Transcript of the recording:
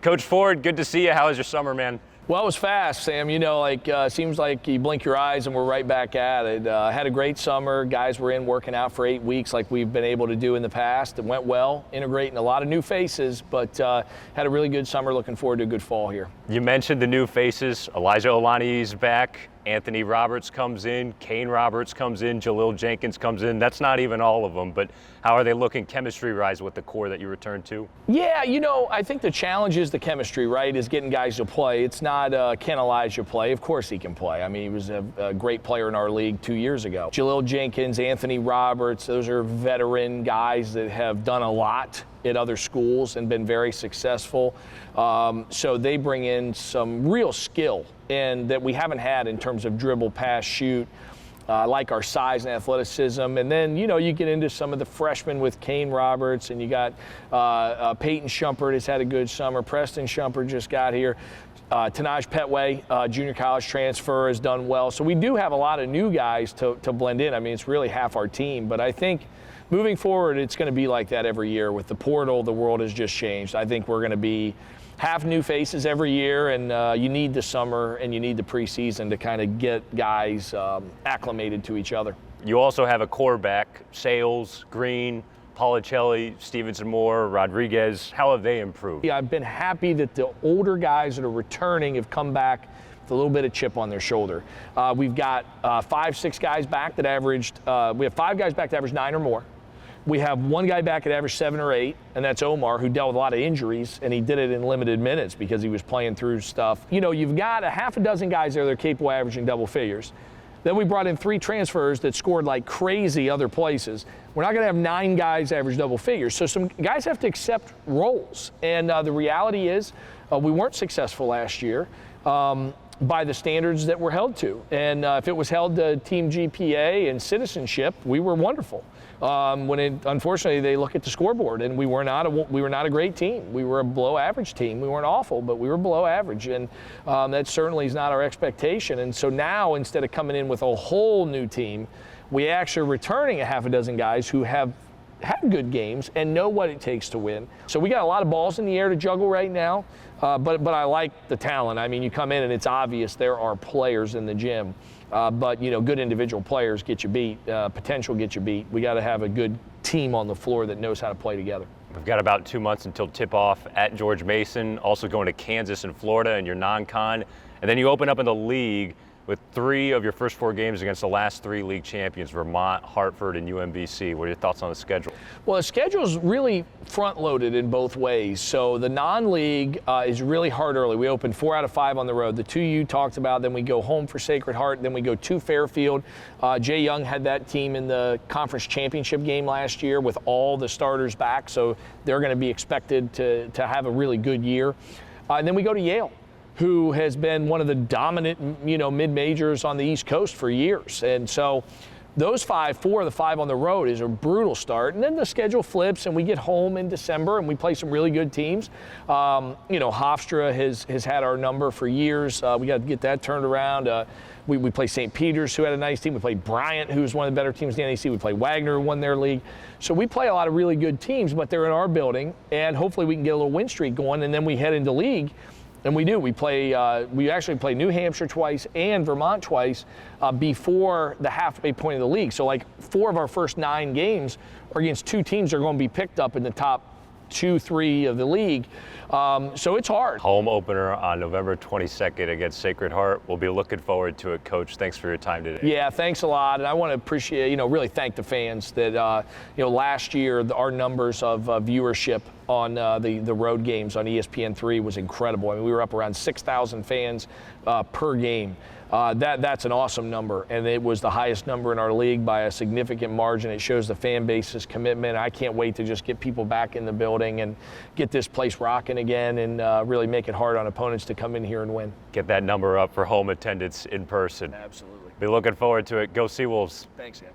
Coach Ford, good to see you. How was your summer, man? Well, it was fast, Sam. You know, seems like you blink your eyes and we're right back at it. Had a great summer. Guys were in working out for 8 weeks like we've been able to do in the past. It went well, integrating a lot of new faces, but had a really good summer. Looking forward to a good fall here. You mentioned the new faces. Elijah Olani's back. Anthony Roberts comes in. Kane Roberts comes in. Jalil Jenkins comes in. That's not even all of them, but how are they looking chemistry-wise with the core that you returned to? Yeah, you know, I think the challenge is the chemistry, right, is getting guys to play. It's not can Elijah play? Of course he can play. I mean, he was a great player in our league 2 years ago. Jalil Jenkins, Anthony Roberts, those are veteran guys that have done a lot at other schools and been very successful. So they bring in some real skill and that we haven't had in terms of dribble, pass, shoot. Like our size and athleticism. And then, you know, you get into some of the freshmen with Kane Roberts, and you got Peyton Shumpert has had a good summer. Preston Shumpert just got here. Tanaj Petway, junior college transfer, has done well. So we do have a lot of new guys to blend in. I mean, it's really half our team. But I think moving forward, it's going to be like that every year. With the portal, the world has just changed. I think we're going to be half new faces every year, and you need the summer and you need the preseason to kind of get guys acclimated to each other. You also have a core back, Sales, Green, Policelli, Stevenson Moore, Rodriguez. How have they improved? Yeah, I've been happy that the older guys that are returning have come back with a little bit of chip on their shoulder. We've got 5-6 guys back that averaged, we have 5 guys back that averaged 9 or more. We have 1 guy back that averaged 7 or 8, and that's Omar, who dealt with a lot of injuries, and he did it in limited minutes because he was playing through stuff. You know, you've got a half a dozen guys there that are capable of averaging double figures. Then we brought in 3 transfers that scored like crazy other places. We're not going to have 9 guys average double figures. So some guys have to accept roles. And the reality is we weren't successful last year by the standards that we're held to. And if it was held to team GPA and citizenship, we were wonderful. Unfortunately, they look at the scoreboard, and we were not a great team. We were a below average team. We weren't awful, but we were below average, and that certainly is not our expectation. And so now, instead of coming in with a whole new team, we actually are returning a half a dozen guys who have had good games and know what it takes to win. So we got a lot of balls in the air to juggle right now, but I like the talent. I mean, you come in and it's obvious there are players in the gym. But, you know, good individual players get you beat, potential get you beat. We got to have a good team on the floor that knows how to play together. We've got about 2 months until tip-off at George Mason, also going to Kansas and Florida in your non-con. And then you open up in the league with 3 of your first 4 games against the last 3 league champions, Vermont, Hartford, and UMBC. What are your thoughts on the schedule? Well, the schedule is really front-loaded in both ways. So the non-league is really hard early. We open 4 out of 5 on the road. The 2 you talked about, then we go home for Sacred Heart, then we go to Fairfield. Jay Young had that team in the conference championship game last year with all the starters back, so they're going to be expected to have a really good year. And then we go to Yale, who has been one of the dominant, you know, mid-majors on the East Coast for years. And so those 4 of the 5 on the road is a brutal start. And then the schedule flips and we get home in December and we play some really good teams. You know, Hofstra has had our number for years. We got to get that turned around. We play St. Peter's, who had a nice team. We play Bryant, who's one of the better teams in the NEC. We play Wagner, who won their league. So we play a lot of really good teams, but they're in our building. And hopefully we can get a little win streak going. And then we head into league. And we do. We actually play New Hampshire twice and Vermont twice before the halfway point of the league. So like 4 of our first 9 games are against 2 teams that are going to be picked up in the top 2-3 of the league. So it's hard. Home opener on November 22nd against Sacred Heart. We'll be looking forward to it, Coach. Thanks for your time today. Yeah, thanks a lot. And I want to appreciate, you know, really thank the fans that, you know, last year our numbers of viewership on the road games on ESPN3 was incredible. I mean, we were up around 6,000 fans per game. That's an awesome number, and it was the highest number in our league by a significant margin. It shows the fan base's commitment. I can't wait to just get people back in the building and get this place rocking again and really make it hard on opponents to come in here and win. Get that number up for home attendance in person. Absolutely. Be looking forward to it. Go Seawolves. Thanks, Sam.